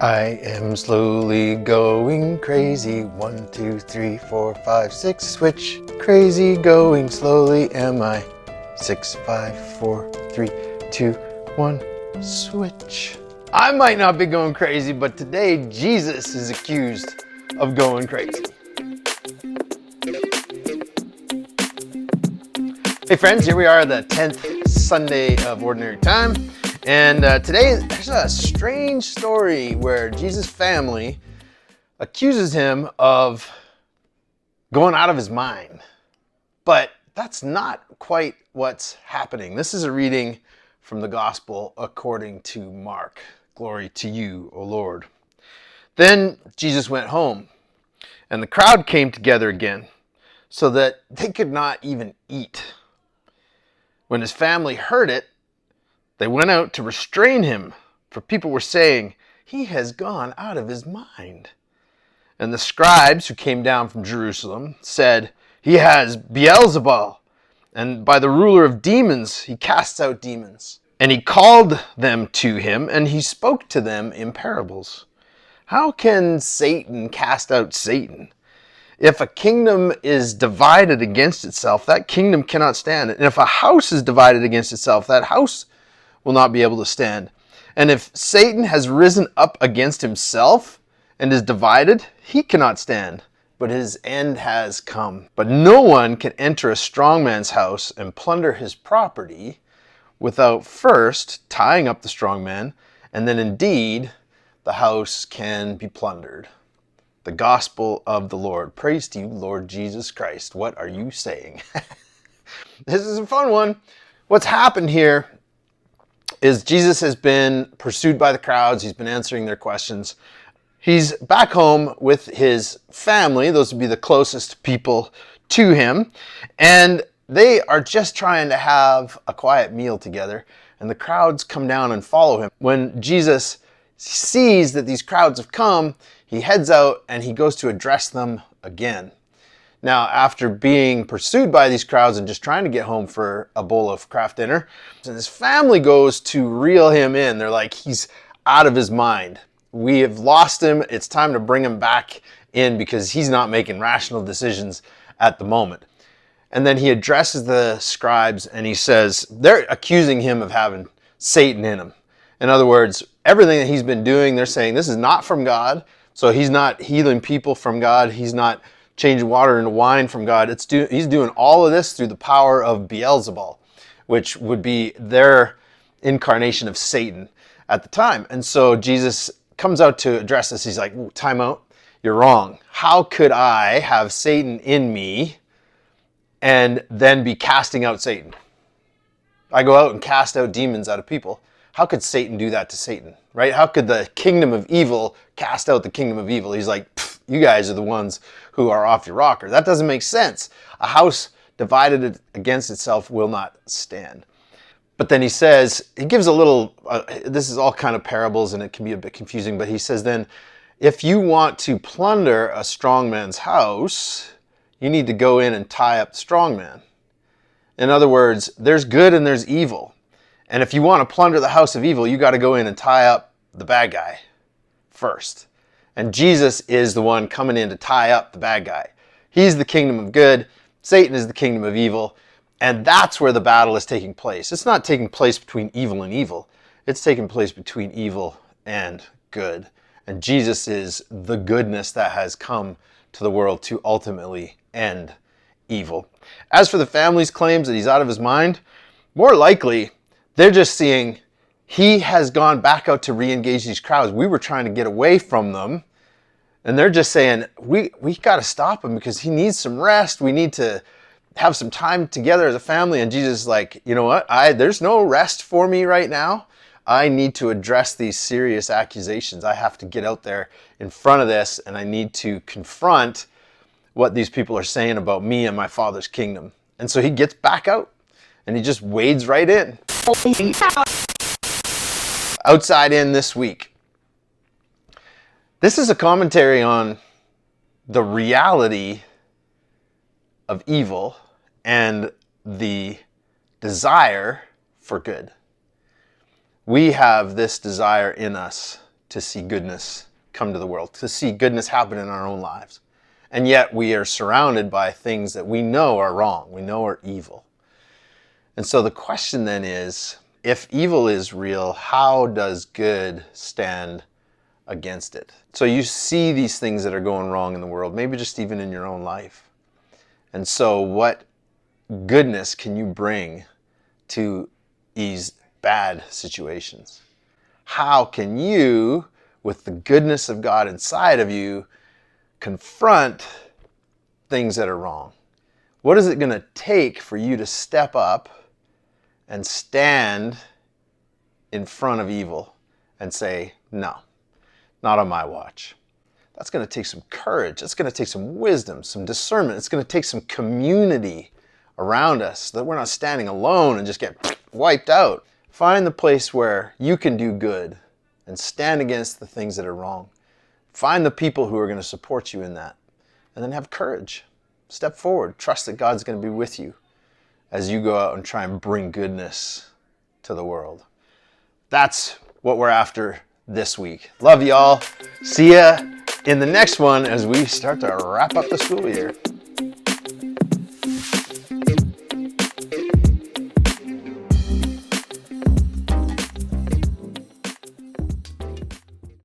I am slowly going crazy. 1, 2, 3, 4, 5, 6. Switch. Crazy going slowly am I. 6, 5, 4, 3, 2, 1. Switch. I might not be going crazy, but today Jesus is accused of going crazy. Hey friends, here we are, the 10th Sunday of Ordinary Time. And today there's a strange story where Jesus' family accuses him of going out of his mind. But that's not quite what's happening. This is a reading from the Gospel according to Mark. Glory to you, O Lord. Then Jesus went home, and the crowd came together again, so that they could not even eat. When his family heard it, they went out to restrain him, for people were saying, "He has gone out of his mind." And the scribes who came down from Jerusalem said, "He has Beelzebul, and by the ruler of demons he casts out demons." And he called them to him, and he spoke to them in parables. "How can Satan cast out Satan? If a kingdom is divided against itself, that kingdom cannot stand. And if a house is divided against itself, that house will not be able to stand. And if Satan has risen up against himself and is divided, he cannot stand, but his end has come. But no one can enter a strong man's house and plunder his property without first tying up the strong man, and then indeed the house can be plundered." The gospel of the Lord. Praise to you, Lord Jesus Christ. What are you saying? This is a fun one. What's happened here is Jesus has been pursued by the crowds. He's been answering their questions. He's back home with his family. Those would be the closest people to him. And they are just trying to have a quiet meal together. And the crowds come down and follow him. When Jesus sees that these crowds have come, he heads out and he goes to address them again. Now, after being pursued by these crowds and just trying to get home for a bowl of Kraft dinner, and his family goes to reel him in. They're like, "He's out of his mind. We have lost him. It's time to bring him back in because he's not making rational decisions at the moment." And then he addresses the scribes and he says, they're accusing him of having Satan in him. In other words, everything that he's been doing, they're saying this is not from God. So he's not healing people from God. He's not changing water into wine from God. He's doing all of this through the power of Beelzebul, which would be their incarnation of Satan at the time. And so Jesus comes out to address this. He's like, "Time out. You're wrong. How could I have Satan in me and then be casting out Satan? I go out and cast out demons out of people. How could Satan do that to Satan, right? How could the kingdom of evil cast out the kingdom of evil?" He's like, "You guys are the ones who are off your rocker. That doesn't make sense. A house divided against itself will not stand." But then he says, he gives a little, this is all kind of parables and it can be a bit confusing, but he says then, if you want to plunder a strong man's house, you need to go in and tie up the strong man. In other words, there's good and there's evil. And if you want to plunder the house of evil, you got to go in and tie up the bad guy first. And Jesus is the one coming in to tie up the bad guy. He's the kingdom of good. Satan is the kingdom of evil. And that's where the battle is taking place. It's not taking place between evil and evil. It's taking place between evil and good. And Jesus is the goodness that has come to the world to ultimately end evil. As for the family's claims that he's out of his mind, more likely they're just seeing he has gone back out to re-engage these crowds. We were trying to get away from them. And they're just saying, we got to stop him because he needs some rest. We need to have some time together as a family. And Jesus is like, you know what? There's no rest for me right now. I need to address these serious accusations. I have to get out there in front of this and I need to confront what these people are saying about me and my Father's kingdom. And so he gets back out and he just wades right in. Outside in this week. This is a commentary on the reality of evil and the desire for good. We have this desire in us to see goodness come to the world, to see goodness happen in our own lives. And yet we are surrounded by things that we know are wrong, we know are evil. And so the question then is, if evil is real, how does good stand against it? So you see these things that are going wrong in the world, maybe just even in your own life. And so what goodness can you bring to these bad situations? How can you, with the goodness of God inside of you, confront things that are wrong? What is it going to take for you to step up and stand in front of evil and say, no, not on my watch? That's going to take some courage. It's going to take some wisdom, some discernment. It's going to take some community around us so that we're not standing alone and just get wiped out. Find the place where you can do good and stand against the things that are wrong. Find the people who are going to support you in that. And then have courage. Step forward. Trust that God's going to be with you as you go out and try and bring goodness to the world. That's what we're after this week. Love y'all. See ya in the next one as we start to wrap up the school year.